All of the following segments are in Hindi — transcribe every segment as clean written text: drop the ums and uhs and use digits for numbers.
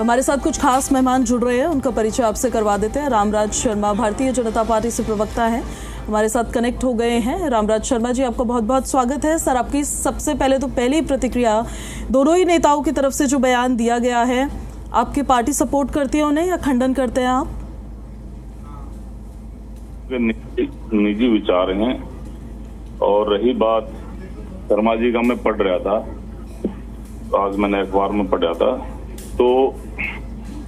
हमारे साथ कुछ खास मेहमान जुड़ रहे हैं, उनका परिचय आपसे करवा देते हैं। रामराज शर्मा भारतीय जनता पार्टी से प्रवक्ता हैं, हमारे साथ कनेक्ट हो गए हैं। रामराज शर्मा जी, आपका बहुत बहुत स्वागत है। सर, आपकी सबसे पहले तो पहली प्रतिक्रिया, दोनों ही नेताओं की तरफ से जो बयान दिया गया है, आपकी पार्टी सपोर्ट करती है उन्हें या खंडन करते हैं आप? निजी विचार हैं। और रही बात शर्मा जी का, मैं पढ़ रहा था, आज मैंने अखबार में पढ़ा था, तो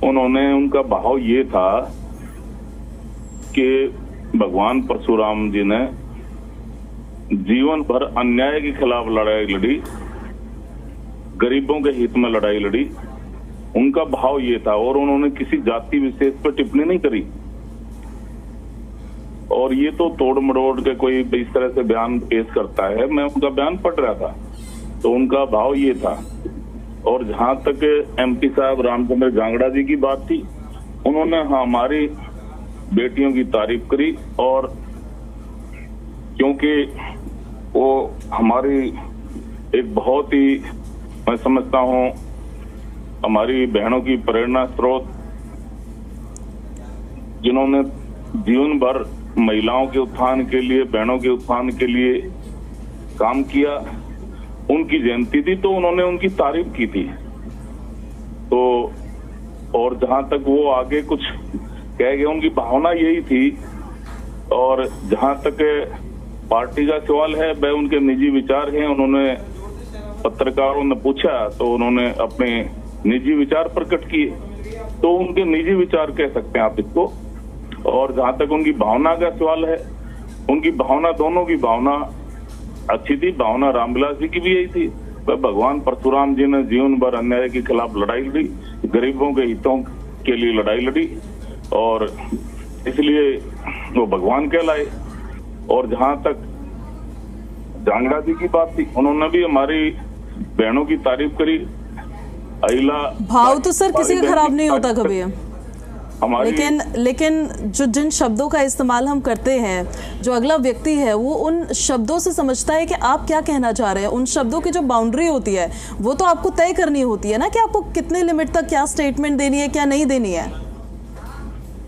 उन्होंने, उनका भाव ये था कि भगवान परशुराम जी ने जीवन भर अन्याय के खिलाफ लड़ाई लड़ी, गरीबों के हित में लड़ाई लड़ी, उनका भाव ये था। और उन्होंने किसी जाति विशेष पर टिप्पणी नहीं करी। और ये तो तोड़ मरोड़ के कोई इस तरह से बयान पेश करता है। मैं उनका बयान पढ़ रहा था, तो उनका भाव ये था। और जहां तक एमपी साहब रामचंद्र जांगड़ा जी की बात थी, उन्होंने हमारी बेटियों की तारीफ करी, और क्योंकि वो हमारी एक बहुत ही, मैं समझता हूं, हमारी बहनों की प्रेरणा स्रोत, जिन्होंने जीवन भर महिलाओं के उत्थान के लिए, बहनों के उत्थान के लिए काम किया, उनकी जयंती थी, तो उन्होंने उनकी तारीफ की थी। तो और जहां तक वो आगे कुछ कह गए, उनकी भावना यही थी। और जहां तक पार्टी का सवाल है, वह उनके निजी विचार हैं। उन्होंने, पत्रकारों ने पूछा तो उन्होंने अपने निजी विचार प्रकट किए, तो उनके निजी विचार कह सकते हैं आप इसको। और जहां तक उनकी भावना का सवाल है, उनकी भावना, दोनों की भावना अच्छी थी। भावना रामविलास जी की भी यही थी। वह भगवान परशुराम जी ने जीवन भर अन्याय के खिलाफ लड़ाई लड़ी, गरीबों के हितों के लिए लड़ाई लड़ी, और इसलिए वो भगवान कहलाए। और जहां तक जांगड़ा जी की बात थी, उन्होंने भी हमारी बहनों की तारीफ करी। अहिला भाव तो सर किसी का खराब नहीं होता कभी, लेकिन जो जिन शब्दों का इस्तेमाल हम करते हैं, जो अगला व्यक्ति है वो उन शब्दों से समझता है कि आप क्या कहना चाह रहे हैं। उन शब्दों की जो बाउंड्री होती है वो तो आपको तय करनी होती है ना, कि आपको कितने लिमिट तक क्या स्टेटमेंट देनी है, क्या नहीं देनी है।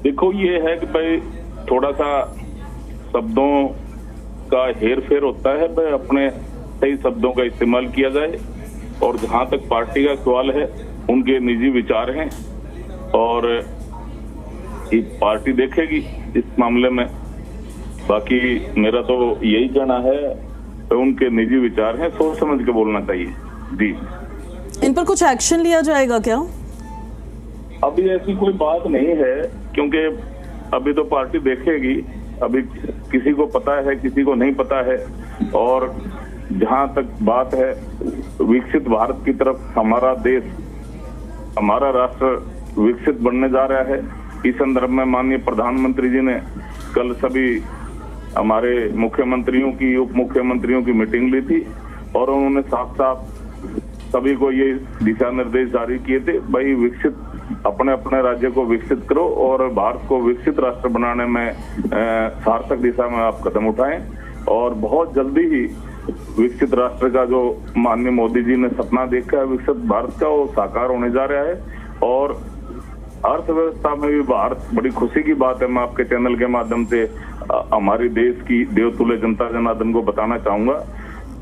देखो, ये है कि भाई थोड़ा सा शब्दों का हेर फेर होता है, भाई अपने सही शब्दों का इस्तेमाल किया जाए। और जहां तक पार्टी का सवाल है, उनके निजी विचार हैं और पार्टी देखेगी इस मामले में। बाकी मेरा तो यही कहना है, तो उनके निजी विचार हैं, सोच समझ के बोलना चाहिए जी। इन पर कुछ एक्शन लिया जाएगा क्या? अभी ऐसी कोई बात नहीं है, क्योंकि अभी तो पार्टी देखेगी। अभी किसी को पता है, किसी को नहीं पता है। और जहां तक बात है विकसित भारत की तरफ, हमारा देश, हमारा राष्ट्र विकसित बनने जा रहा है। इस संदर्भ में माननीय प्रधानमंत्री जी ने कल सभी हमारे मुख्यमंत्रियों की, उप मुख्यमंत्रियों की मीटिंग ली थी, और उन्होंने साफ साफ सभी को ये दिशा निर्देश जारी किए थे, भाई विकसित, अपने अपने राज्य को विकसित करो और भारत को विकसित राष्ट्र बनाने में सार्थक दिशा में आप कदम उठाएं। और बहुत जल्दी ही विकसित राष्ट्र का जो माननीय मोदी जी ने सपना देखा है विकसित भारत का, वो साकार होने जा रहा है। और अर्थव्यवस्था में भी भारत, बड़ी खुशी की बात है, मैं आपके चैनल के माध्यम से हमारी देश की देवतुल्य जनता जनार्दन को बताना चाहूंगा,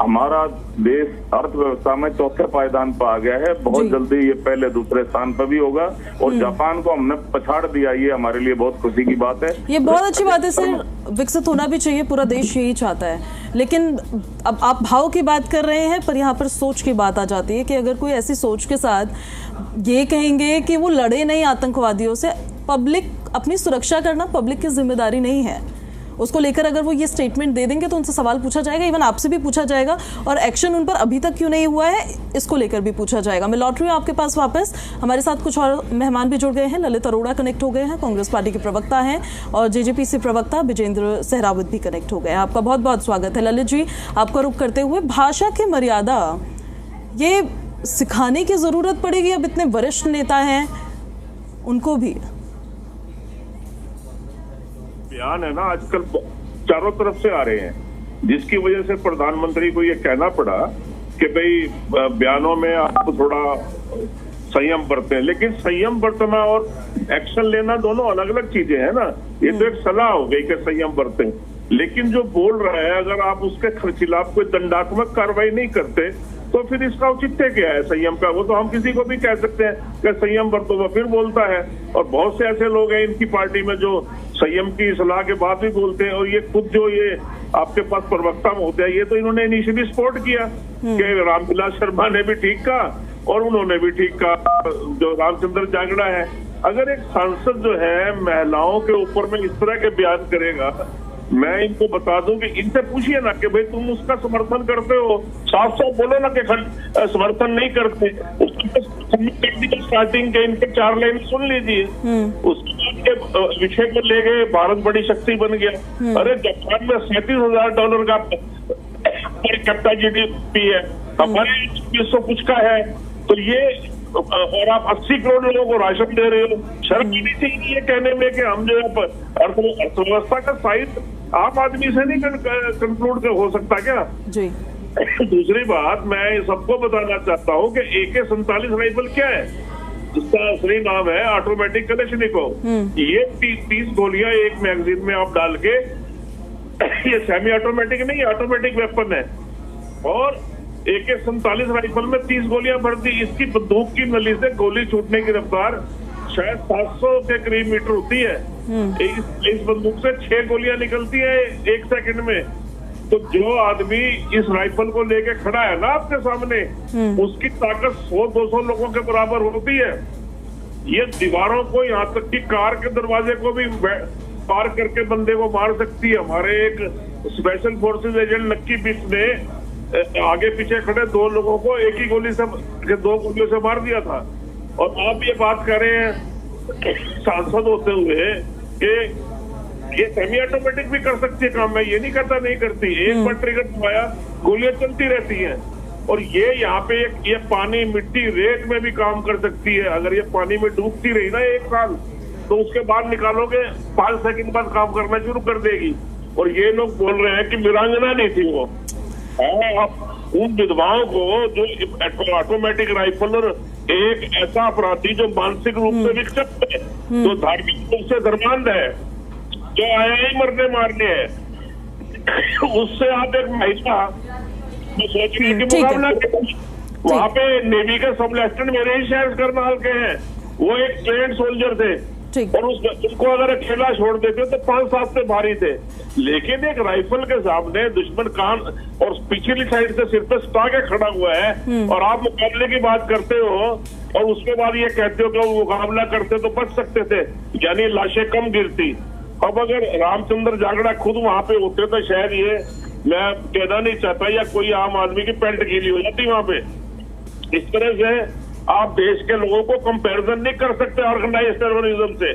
हमारा देश अर्थव्यवस्था में चौथे पायदान पर आ गया है। बहुत जल्दी ये पहले दूसरे स्थान पर भी होगा, और जापान को हमने पछाड़ दिया। ये हमारे लिए बहुत खुशी की बात है। ये बहुत अच्छी बात है सर, विकसित होना भी चाहिए, पूरा देश यही चाहता है। लेकिन अब आप भाव की बात कर रहे हैं, पर यहाँ पर सोच की बात आ जाती है कि अगर कोई ऐसी सोच के साथ ये कहेंगे कि वो लड़े नहीं आतंकवादियों से, पब्लिक, अपनी सुरक्षा करना पब्लिक की जिम्मेदारी नहीं है, उसको लेकर अगर वो ये स्टेटमेंट दे देंगे तो उनसे सवाल पूछा जाएगा, इवन आपसे भी पूछा जाएगा, और एक्शन उन पर अभी तक क्यों नहीं हुआ है इसको लेकर भी पूछा जाएगा। मैं लौट रही हूँ आपके पास वापस। हमारे साथ कुछ और मेहमान भी जुड़ गए हैं। ललित अरोड़ा कनेक्ट हो गए हैं, कांग्रेस पार्टी के प्रवक्ता हैं, और जेजेपी प्रवक्ता विजेंद्र सहरावत भी कनेक्ट हो गए हैं। आपका बहुत बहुत स्वागत है। ललित जी, आपका रुख करते हुए, भाषा की मर्यादा ये सिखाने की जरूरत पड़ेगी? अब इतने वरिष्ठ नेता हैं, उनको भी बयान है ना आजकल चारों तरफ से आ रहे हैं, जिसकी वजह से प्रधानमंत्री को ये कहना पड़ा कि भाई बयानों में आप थोड़ा संयम बरतें। लेकिन संयम बरतना और एक्शन लेना दोनों अलग अलग चीजें हैं ना। ये तो एक सलाह हो गई कि संयम बरतें, लेकिन जो बोल रहा है अगर आप उसके खिलाफ कोई दंडात्मक कार्रवाई नहीं करते तो फिर इसका औचित्य क्या है संयम का? वो तो हम किसी को भी कह सकते हैं कि संयम बरतो, वो फिर बोलता है। और बहुत से ऐसे लोग हैं इनकी पार्टी में जो संयम की सलाह के बाद भी बोलते हैं, और ये खुद जो ये आपके पास प्रवक्ता होते हैं, ये तो इन्होंने इनिशियली सपोर्ट किया कि रामविलास शर्मा ने भी ठीक कहा और उन्होंने भी ठीक कहा, जो रामचंद्र जांगड़ा है। अगर एक सांसद जो है महिलाओं के ऊपर में इस तरह के बयान करेगा, मैं इनको बता दूं कि इनसे पूछिए ना कि भाई तुम उसका समर्थन करते हो, साफ साफ बोलो ना कि समर्थन नहीं करते। स्टार्टिंग के इनके 4 लाइन सुन लीजिए, उसके बाद के विषय को ले गए भारत बड़ी शक्ति बन गया। अरे जापान में $37,000 का पर कैपिटा GDP है, हमारे 200 कुछ का है। तो ये और आप 80 करोड़ लोगों को राशन दे रहे हो, शर्म नहीं चाहिए ये कहने में कि हम जो है अर्थव्यवस्था का साइज आम आदमी से नहीं कंक्लूड हो सकता क्या जी। दूसरी बात मैं सबको बताना चाहता हूँ कि AK-47 राइफल क्या है, इसका असली नाम है ऑटोमेटिक कलेशनिकोव। ये 30 गोलियां एक मैगजीन में आप डाल के, ये सेमी ऑटोमेटिक नहीं, ऑटोमेटिक वेपन है। और AK-47 राइफल में 30 गोलियां भर दी। इसकी बंदूक की नली से गोली छूटने की रफ्तार शायद 700 के करीब मीटर होती है। इस बंदूक से 6 गोलियां निकलती है 1 सेकंड में। तो जो आदमी इस राइफल को लेके खड़ा है ना आपके सामने, उसकी ताकत 100-200 लोगों के बराबर होती है। ये दीवारों को, यहाँ तक कि कार के दरवाजे को भी पार करके बंदे को मार सकती है। हमारे एक स्पेशल फोर्सेज एजेंट नक्की बिट ने आगे पीछे खड़े 2 लोगों को एक ही गोली से, 2 गोलियों से मार दिया था। और आप ये बात कर रहे हैं सांसद होते हुए कि ये सेमी ऑटोमेटिक भी कर सकती है काम, मैं ये नहीं करता नहीं करती। एक बार ट्रिगर दबाया गोलियां चलती रहती हैं। और ये यहाँ पे ये पानी, मिट्टी, रेत में भी काम कर सकती है। अगर ये पानी में डूबती रही ना 1 साल, तो उसके बाद निकालोगे 5 सेकंड बाद काम करना शुरू कर देगी। और ये लोग बोल रहे हैं कि वीरांगना नहीं थी वो। आप उन विधवाओं को जो ऑटोमेटिक राइफल और एक ऐसा अपराधी जो मानसिक रूप से विक्षिप्त है, जो धार्मिक रूप से धर्मांध है, जो आया ही मरने मारने है, उससे आप एक महिला सोच रही है कि मुकाबला वहाँ पे नेवी के सब लेफ्टिनेंट मेरे ही शहर करनाल के हैं, वो एक ट्रेंड सोल्जर थे और उनको अगर अकेला छोड़ देते तो 5-7 से भारी थे। लेकिन एक राइफल के सामने दुश्मन कान और पिछली साइड से सिर पे सटा के खड़ा हुआ है और आप मुकाबले की बात करते हो और उसके बाद ये कहते हो कि मुकाबला करते तो बच सकते थे, यानी लाशें कम गिरती। अब अगर रामचंद्र जांगड़ा खुद वहां पे होते तो शायद ये, मैं कहना नहीं चाहता, या कोई आम आदमी की पैंट गीली हो जाती वहां पे। इस तरह से आप देश के लोगों को कंपैरिजन नहीं कर सकते ऑर्गेनाइज्ड टेररिज्म से।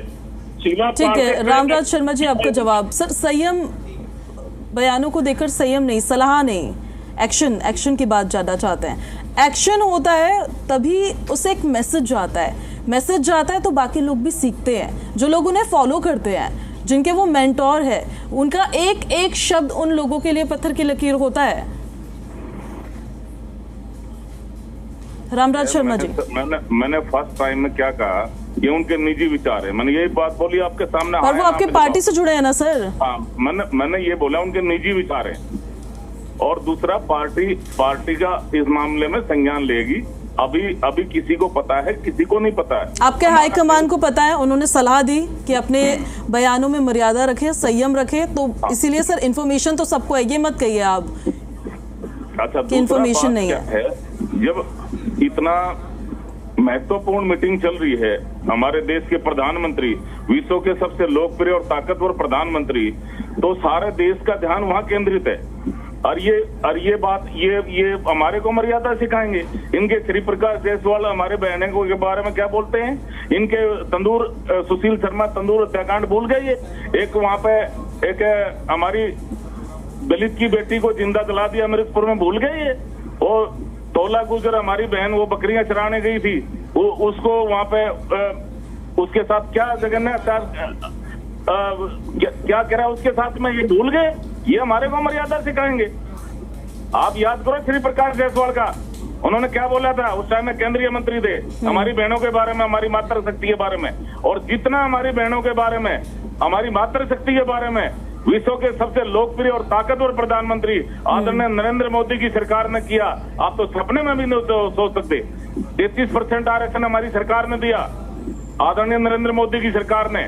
ठीक है रामराज शर्मा जी, आपका जवाब। सर, संयम, बयानों को देखकर संयम नहीं, सलाह नहीं, एक्शन की बात ज्यादा चाहते हैं। एक्शन होता है तभी उसे एक मैसेज जाता है, मैसेज जाता है तो बाकी लोग भी सीखते हैं। जो लोग उन्हें फॉलो करते हैं, जिनके वो मेंटोर है, उनका एक एक शब्द उन लोगों के लिए पत्थर की लकीर होता है। रामराज शर्मा जी, मैंने फर्स्ट टाइम में क्या कहा, ये उनके निजी विचार है, मैंने यही बात बोली आपके सामने। और वो आपके पार्टी से जुड़े हैं ना सर? हाँ, मैंने ये बोला उनके निजी विचार है। और दूसरा, पार्टी का इस मामले में संज्ञान लेगी। अभी किसी को पता है, किसी को नहीं पता है। आपके हाईकमान को पता है, उन्होंने सलाह दी कि अपने बयानों में मर्यादा रखें, संयम रखें, तो इसीलिए सर इन्फॉर्मेशन तो सबको है, ये मत कहिए आप अच्छा कि इन्फॉर्मेशन नहीं है। जब इतना महत्वपूर्ण मीटिंग चल रही है, हमारे देश के प्रधानमंत्री, विश्व के सबसे लोकप्रिय और ताकतवर प्रधानमंत्री, तो सारे देश का ध्यान वहां केंद्रित है। और ये बात ये हमारे को मर्यादा सिखाएंगे। इनके श्री प्रकाश जायसवाल हमारे बहनों के बारे में क्या बोलते हैं, इनके तंदूर, सुशील शर्मा तंदूर हत्याकांड भूल गए। ये एक वहां पे एक हमारी दलित की बेटी को जिंदा जला दिया अमृतपुर में, भूल गए ये। और तोला गुजर हमारी बहन, वो बकरियां चराने गई थी, वो उसको वहां पे उसके साथ क्या जगन्नाथ क्या करा उसके साथ में, ये भूल गए। ये हमारे को मर्यादा सिखाएंगे। आप याद करो श्री प्रकाश जायसवाल का, उन्होंने क्या बोला था उस टाइम में? केंद्रीय मंत्री थे। हमारी बहनों के बारे में, हमारी मातृशक्ति के बारे में, और जितना हमारी बहनों के बारे में, हमारी मातृशक्ति के बारे में विश्व के सबसे लोकप्रिय और ताकतवर प्रधानमंत्री आदरणीय नरेंद्र मोदी की सरकार ने किया, आप तो सपने में भी नहीं सोच सकते। 33% आरक्षण हमारी सरकार ने दिया, आदरणीय नरेंद्र मोदी की सरकार ने।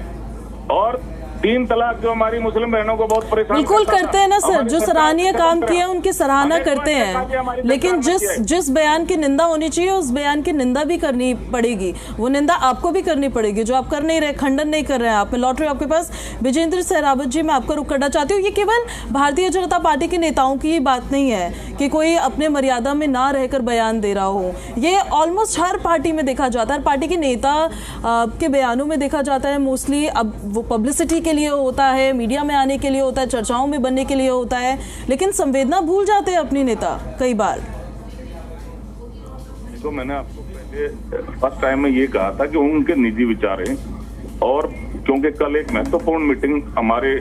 और 3 तलाक जो हमारी मुस्लिम बहनों को बहुत परेशान बिल्कुल करते हैं ना सर, जो सराहनीय काम किया उनकी सराहना करते हैं, लेकिन जिस बयान की निंदा होनी चाहिए उस बयान की निंदा भी करनी पड़ेगी। वो निंदा आपको भी करनी पड़ेगी जो आप कर नहीं रहे, खंडन नहीं कर रहे हैं। आप मैं लौट रही हूँ आपके पास। विजेंद्र सहरावत जी, मैं आपका रुख करना चाहती हूँ। ये केवल भारतीय जनता पार्टी के नेताओं की बात नहीं है कि कोई अपने मर्यादा में ना रहकर बयान दे रहा हो, ये ऑलमोस्ट हर पार्टी में देखा जाता है, हर पार्टी के नेता के बयानों में देखा जाता है मोस्टली। अब वो पब्लिसिटी के लिए होता है, मीडिया में आने के लिए होता है, चर्चाओं में बनने के लिए होता है, लेकिन संवेदना भूल जाते हैं अपनी नेता कई बार। तो मैंने आपको पहले फर्स्ट टाइम में ये कहा था कि उनके निजी विचार हैं, और क्योंकि कल एक महत्वपूर्ण मीटिंग हमारे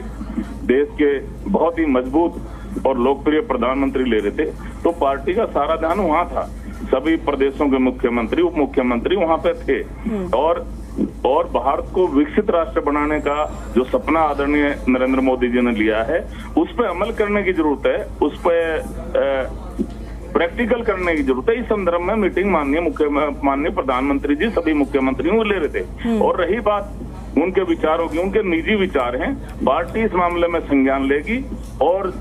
देश के बहुत ही मजबूत और लोकप्रिय प्रधानमंत्री ले रहे थे, तो पार्टी का सारा ध्यान वहां था। सभी प्रदेशों के मुख्यमंत्री, उप मुख्यमंत्री वहां पे थे, और भारत को विकसित राष्ट्र बनाने का जो सपना आदरणीय नरेंद्र मोदी जी ने लिया है, उस पर अमल करने की जरूरत है, उस पर प्रैक्टिकल करने की जरूरत है। इस संदर्भ में मीटिंग माननीय प्रधानमंत्री जी सभी मुख्यमंत्रियों को ले रहे थे। और रही बात उनके विचारों की, उनके निजी विचार हैं, पार्टी इस मामले में संज्ञान लेगी, और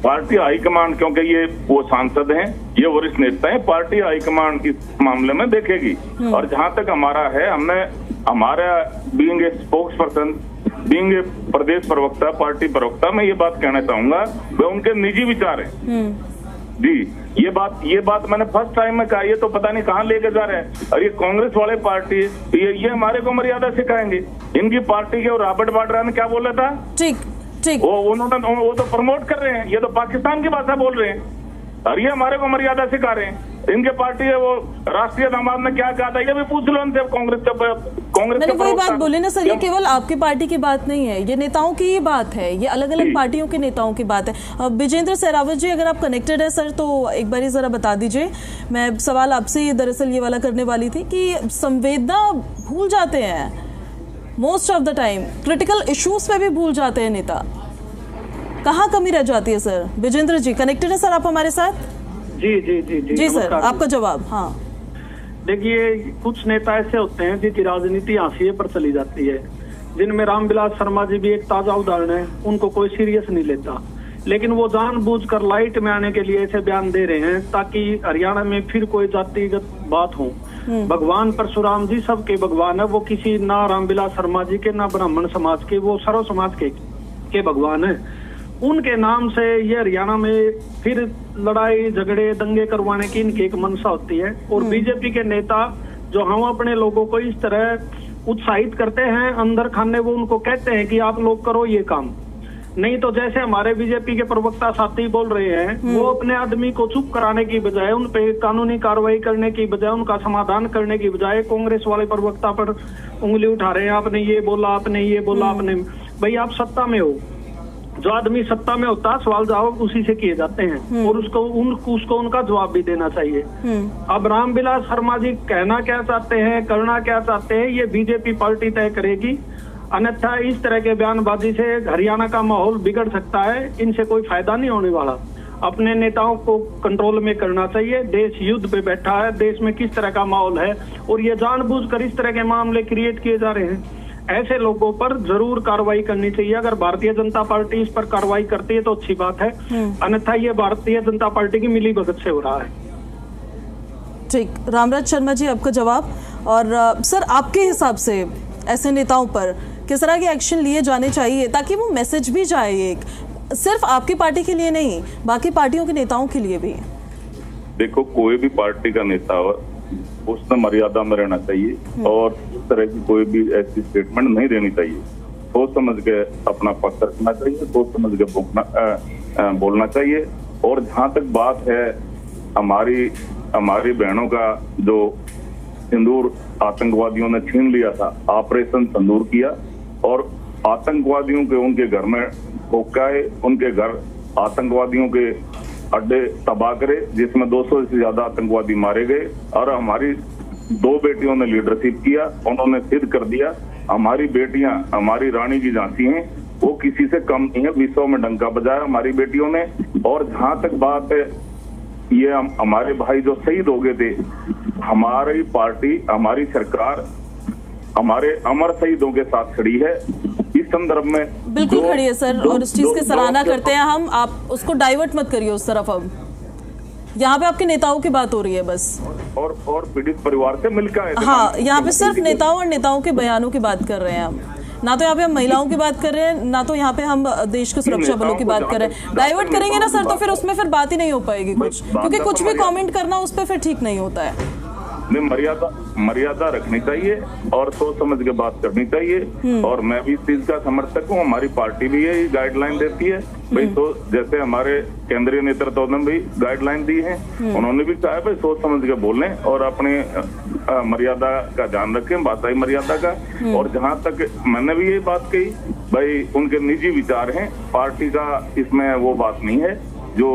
पार्टी हाईकमांड, क्योंकि ये वो सांसद हैं, ये वरिष्ठ नेता हैं, पार्टी हाईकमांड इस मामले में देखेगी। और जहां तक हमारा है, हमने हमारा being a spokes person, being a प्रदेश प्रवक्ता, पार्टी प्रवक्ता, मैं ये बात कहना चाहूंगा, वे उनके निजी विचार हैं जी। ये बात मैंने फर्स्ट टाइम में कहा, ये तो पता नहीं कहाँ लेके जा रहे हैं। और ये कांग्रेस वाले पार्टी, ये हमारे को मर्यादा सिखाएंगे। इनकी पार्टी के, और रॉबर्ट वाड्रा ने क्या बोला था? ठीक वो तो प्रमोट कर रहे हैं, ये तो पाकिस्तान की भाषा बोल रहे हैं, और ये हमारे को मर्यादा सिखा रहे हैं। इनके पार्टी है, वो राष्ट्रीय दामाद ने क्या कहा था, ये भी पूछ लो उनसे। कांग्रेस मैंने वही बात बोली ना सर, ये केवल आपकी पार्टी की बात नहीं है, ये नेताओं की ही बात है, ये अलग अलग पार्टियों के नेताओं की बात है। विजेंद्र सहरावत जी, अगर आप कनेक्टेड है सर, तो एक बार जरा बता दीजिए। मैं सवाल आपसे ये दरअसल ये वाला करने वाली थी कि संवेदना भूल जाते हैं most of the time, critical issues पे भी भूल जाते हैं नेता, कहाँ कमी रह जाती है सर? विजेंद्र जी कनेक्टेड है सर आप हमारे साथ? जी सर, आपका जवाब। हाँ, देखिए, कुछ नेता ऐसे होते हैं जिनकी राजनीति हाशिए पर चली जाती है, जिनमें रामविलास शर्मा जी भी एक ताजा उदाहरण है। उनको कोई सीरियस नहीं लेता, लेकिन वो जानबूझकर लाइट में आने के लिए ऐसे बयान दे रहे हैं ताकि हरियाणा में फिर कोई जातिगत बात हो। भगवान परशुराम जी सबके भगवान है, वो किसी ना रामविलास शर्मा जी के ना ब्राह्मण समाज के, वो सर्व समाज के भगवान है। उनके नाम से ये हरियाणा में फिर लड़ाई झगड़े दंगे करवाने की इनकी एक मंशा होती है। और बीजेपी के नेता जो हम अपने लोगों को इस तरह उत्साहित करते हैं, अंदर खाने वो उनको कहते हैं कि आप लोग करो ये काम, नहीं तो जैसे हमारे बीजेपी के प्रवक्ता साथी बोल रहे हैं, वो अपने आदमी को चुप कराने की बजाय, उन पे कानूनी कार्रवाई करने की बजाय, उनका समाधान करने की बजाय कांग्रेस वाले प्रवक्ता पर उंगली उठा रहे हैं। आपने ये बोला, आपने ये बोला, आपने। भाई आप सत्ता में हो, जो आदमी सत्ता में होता है सवाल जवाब उसी से किए जाते हैं, और उसको उनका जवाब भी देना चाहिए। अब रामविलास शर्मा जी कहना क्या चाहते हैं, करना क्या चाहते हैं, ये बीजेपी पार्टी तय करेगी। अन्यथा इस तरह के बयानबाजी से हरियाणा का माहौल बिगड़ सकता है, इनसे कोई फायदा नहीं होने वाला। अपने नेताओं को कंट्रोल में करना चाहिए। देश युद्ध पे बैठा है, देश में किस तरह का माहौल है, और ये जानबूझकर इस तरह के मामले क्रिएट किए जा रहे हैं। ऐसे लोगों पर जरूर कार्रवाई करनी चाहिए। अगर भारतीय जनता पार्टी इस पर कार्रवाई करती है तो अच्छी बात है, अन्यथा ये भारतीय जनता पार्टी की मिली भगत से हो रहा है। ठीक, रामराज शर्मा जी आपका जवाब। और सर, आपके हिसाब से ऐसे नेताओं पर किस तरह के एक्शन लिए जाने चाहिए ताकि वो मैसेज भी जाए, एक सिर्फ आपकी पार्टी के लिए नहीं, बाकी पार्टियों के नेताओं के लिए भी? देखो, कोई भी पार्टी का नेता हो, उसने मर्यादा में रहना चाहिए, और इस तरह की कोई भी ऐसी स्टेटमेंट नहीं देनी चाहिए। सोच समझ के अपना पक्ष रखना चाहिए, सोच समझ के बोलना चाहिए। और जहाँ तक बात है हमारी बहनों का, जो सिंदूर आतंकवादियों ने छीन लिया था, ऑपरेशन सिंदूर किया, और आतंकवादियों के उनके घर में ठोकाए, उनके घर आतंकवादियों के अड्डे तबाह करे, जिसमें 200 से ज्यादा आतंकवादी मारे गए, और हमारी 2 बेटियों ने लीडरशिप किया। उन्होंने सिद्ध कर दिया हमारी बेटियां हमारी रानी की झांसी हैं, वो किसी से कम नहीं है। विश्व में डंका बजाया हमारी बेटियों ने। और जहां तक बात है ये हमारे भाई जो शहीद हो गए थे, हमारी पार्टी हमारी सरकार हमारे अमर शहीदों के साथ खड़ी है। इस संदर्भ में बिल्कुल खड़ी है सर, और इस चीज की सराहना करते हैं हम। आप उसको डाइवर्ट मत करिए उस तरफ। अब यहाँ पे आपके नेताओं की बात हो रही है बस, और पीड़ित परिवार से मिलकर। हाँ, यहाँ पे सिर्फ नेताओं और नेताओं के बयानों की बात कर रहे हैं हम। ना तो यहाँ पे हम महिलाओं की बात कर रहे हैं, ना तो यहाँ पे हम देश के सुरक्षा बलों की बात कर रहे हैं। डाइवर्ट करेंगे ना सर तो फिर उसमें फिर बात ही नहीं हो पाएगी कुछ, क्योंकि कुछ भी कमेंट करना उस पर फिर ठीक नहीं होता है। मर्यादा रखनी चाहिए और सोच समझ के बात करनी चाहिए। और मैं भी इस चीज का समर्थक हूँ, हमारी पार्टी भी यही गाइडलाइन देती है भाई। तो जैसे हमारे केंद्रीय नेतृत्व ने भी गाइडलाइन दी है, उन्होंने भी कहा है भाई सोच समझ के बोलें और अपने मर्यादा का ध्यान रखें, भाषाई मर्यादा का। और जहां तक मैंने भी ये बात कही भाई, उनके निजी विचार हैं, पार्टी का इसमें वो बात नहीं है। जो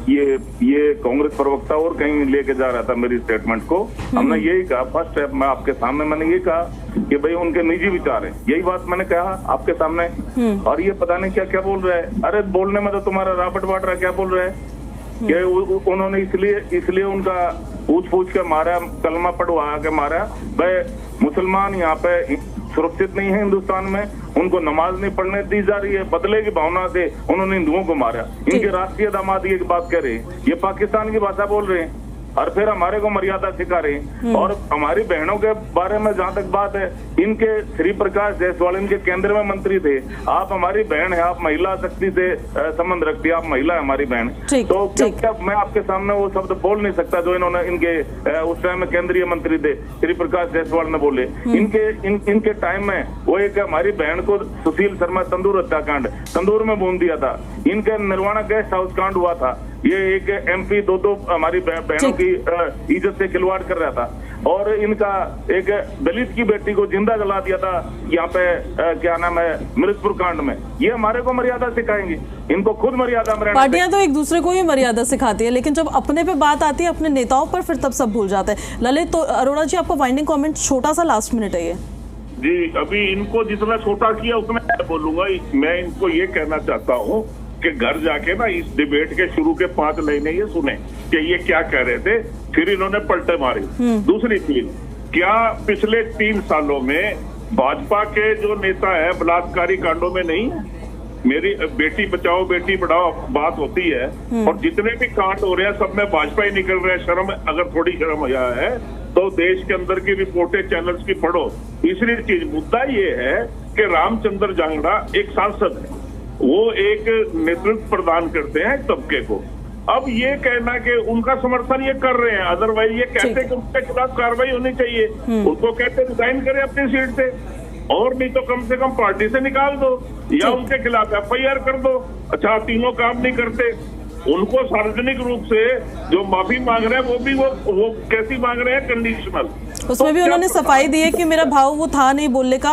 ये कांग्रेस प्रवक्ता और कहीं लेके जा रहा था मेरी स्टेटमेंट को, हमने यही कहा फर्स्ट स्टेप में आपके सामने मैंने ये कहा कि भाई उनके निजी विचार है, यही बात मैंने कहा आपके सामने। और ये पता नहीं क्या क्या बोल रहा है। अरे बोलने में तो तुम्हारा रॉबर्ट वाड्रा क्या बोल रहा है कि उन्होंने इसलिए उनका पूछ के मारा, कलमा पढ़वा के मारा। भाई मुसलमान यहाँ पे सुरक्षित नहीं है हिंदुस्तान में, उनको नमाज नहीं पढ़ने दी जा रही है, बदले की भावना से उन्होंने हिंदुओं को मारा। इनके राष्ट्रीय दामाद की बात कर रहे हैं, ये पाकिस्तान की भाषा बोल रहे हैं और फिर हमारे को मर्यादा सिखा रहे हैं। और हमारी बहनों के बारे में जहां तक बात है, इनके श्री प्रकाश जायसवाल इनके केंद्र में मंत्री थे। आप हमारी बहन है, आप महिला शक्ति से संबंध रखती है, आप महिला है हमारी बहन। तो क्या मैं आपके सामने वो शब्द बोल नहीं सकता जो इन्होंने इनके उस टाइम में केंद्रीय मंत्री थे श्री प्रकाश जायसवाल ने बोले। इनके टाइम में वो एक हमारी बहन को सुशील शर्मा तंदूर हत्याकांड तंदूर में भून दिया था। इनके निर्वाणा गेस्ट हाउस कांड हुआ था। ये एक MP दो हमारी बहनों की इज्जत से खिलवाड़ कर रहा था। और इनका एक दलित की बेटी को जिंदा जला दिया था यहाँ पे क्या नाम है मिर्जपुर कांड में। ये हमारे को मर्यादा सिखाएंगे, इनको खुद मर्यादा में। पार्टियां तो एक दूसरे को ही मर्यादा सिखाती है, लेकिन जब अपने पे बात आती है अपने नेताओं पर, फिर तब सब भूल जाते हैं। ललित, तो अरोड़ा जी आपको फाइनलिंग कमेंट छोटा सा लास्ट मिनट है ये जी। अभी इनको जितना छोटा किया उतना मैं बोलूंगा। मैं इनको ये कहना चाहता हूँ कि घर जाके ना इस डिबेट के शुरू के 5 महीने ये सुने कि ये क्या कह रहे थे, फिर इन्होंने पलटे मारे। दूसरी चीज, क्या पिछले 3 सालों में भाजपा के जो नेता है बलात्कारी कांडों में नहीं है? मेरी बेटी बचाओ बेटी पढ़ाओ बात होती है, और जितने भी कांड हो रहे हैं सब में भाजपा ही निकल रहे हैं। शर्म, अगर थोड़ी शर्म आया है तो देश के अंदर की रिपोर्टें चैनल्स की पढ़ो। तीसरी चीज, मुद्दा ये है कि रामचंद्र जांगड़ा एक सांसद है, वो एक नेतृत्व प्रदान करते हैं तबके को। अब ये कहना कि उनका समर्थन ये कर रहे हैं, अदरवाइज ये कहते कि उनके खिलाफ कार्रवाई होनी चाहिए। उनको कहते रिजाइन करें अपनी सीट से, और नहीं तो कम से कम पार्टी से निकाल दो या उनके खिलाफ FIR कर दो। अच्छा, तीनों काम नहीं करते। उनको सार्वजनिक रूप से जो माफी मांग रहे हैं वो कैसी मांग रहे हैं? कंडीशनल। उसमें भी उन्होंने सफाई दी है कि मेरा भाव वो था नहीं बोलने का।